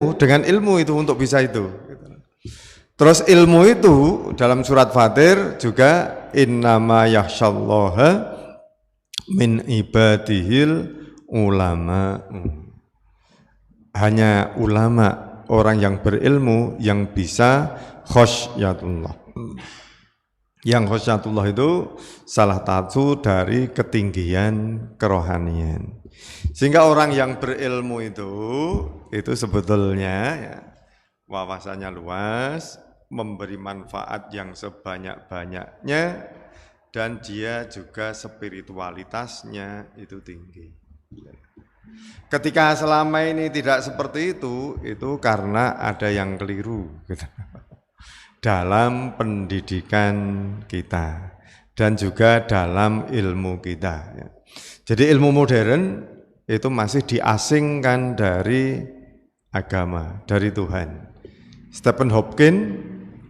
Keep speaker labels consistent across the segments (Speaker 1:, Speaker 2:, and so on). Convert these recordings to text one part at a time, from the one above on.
Speaker 1: dengan ilmu itu untuk bisa itu. Terus ilmu itu dalam surat Fatir juga innama yakhsyallaha min ibadihil ulama. Hanya ulama, orang yang berilmu yang bisa khasyatullah. Yang khasyatullah itu salah satu dari ketinggian kerohanian. Sehingga orang yang berilmu itu sebetulnya ya, wawasannya luas, memberi manfaat yang sebanyak-banyaknya, dan dia juga spiritualitasnya itu tinggi. Ketika selama ini tidak seperti itu karena ada yang keliru gitu, dalam pendidikan kita dan juga dalam ilmu kita. Jadi ilmu modern itu masih diasingkan dari agama, dari Tuhan. Stephen Hawking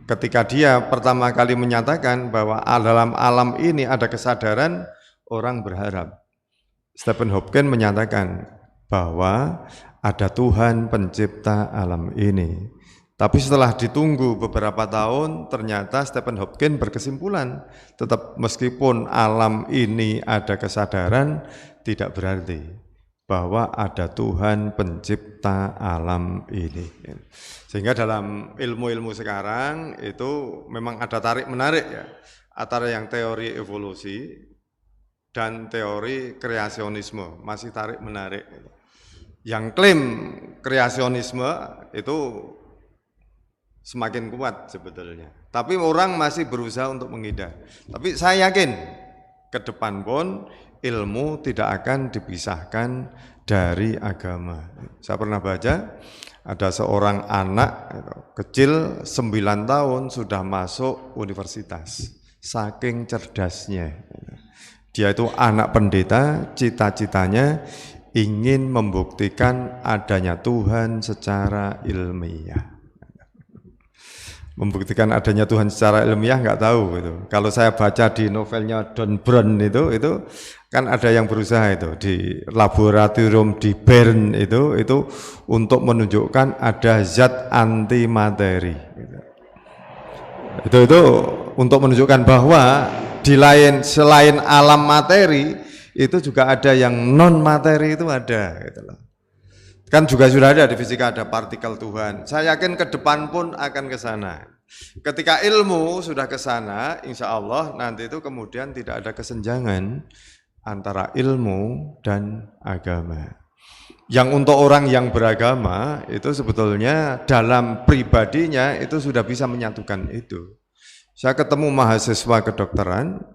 Speaker 1: ketika dia pertama kali menyatakan bahwa dalam alam ini ada kesadaran, orang berharap. Stephen Hawking menyatakan bahwa ada Tuhan pencipta alam ini. Tapi setelah ditunggu beberapa tahun, ternyata Stephen Hawking berkesimpulan, tetap meskipun alam ini ada kesadaran, tidak berarti bahwa ada Tuhan pencipta alam ini. Sehingga dalam ilmu-ilmu sekarang itu memang ada tarik-menarik ya, antara yang teori evolusi dan teori kreasionisme, masih tarik-menarik. Yang klaim kreasionisme itu semakin kuat sebetulnya. Tapi orang masih berusaha untuk menghindar. Tapi saya yakin ke depan pun ilmu tidak akan dipisahkan dari agama. Saya pernah baca ada seorang anak kecil 9 tahun sudah masuk universitas. Saking cerdasnya. Dia itu anak pendeta, cita-citanya ingin membuktikan adanya Tuhan secara ilmiah. Membuktikan adanya Tuhan secara ilmiah nggak tahu gitu. Kalau saya baca di novelnya Don Brown itu kan ada yang berusaha itu di laboratorium di Bern itu untuk menunjukkan ada zat antimateri. Itu untuk menunjukkan bahwa selain alam materi itu juga ada yang non materi itu ada gitu loh. Kan juga sudah ada di fisika, ada partikel Tuhan. Saya yakin ke depan pun akan ke sana. Ketika ilmu sudah ke sana, insya Allah nanti itu kemudian tidak ada kesenjangan antara ilmu dan agama. Yang untuk orang yang beragama itu sebetulnya dalam pribadinya itu sudah bisa menyatukan itu. Saya ketemu mahasiswa kedokteran,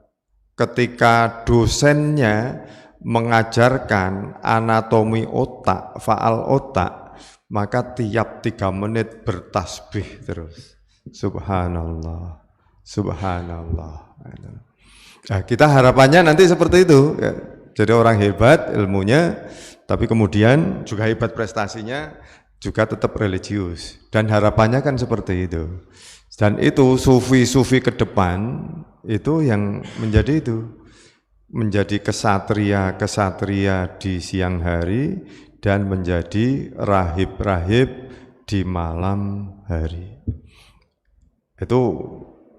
Speaker 1: ketika dosennya mengajarkan anatomi otak, faal otak, maka tiap 3 menit bertasbih terus. Subhanallah, subhanallah. Nah, kita harapannya nanti seperti itu. Ya. Jadi orang hebat ilmunya, tapi kemudian juga hebat prestasinya, juga tetap religius. Dan harapannya kan seperti itu. Dan itu sufi-sufi ke depan, itu yang menjadi menjadi kesatria di siang hari dan menjadi rahib-rahib di malam hari. Itu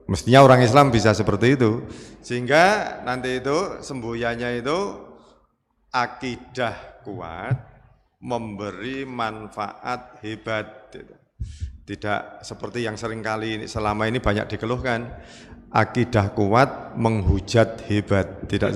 Speaker 1: mestinya orang Islam bisa seperti itu, sehingga nanti itu semboyannya itu akidah kuat memberi manfaat hebat. Tidak seperti yang seringkali selama ini banyak dikeluhkan, akidah kuat menghujat hebat, tidak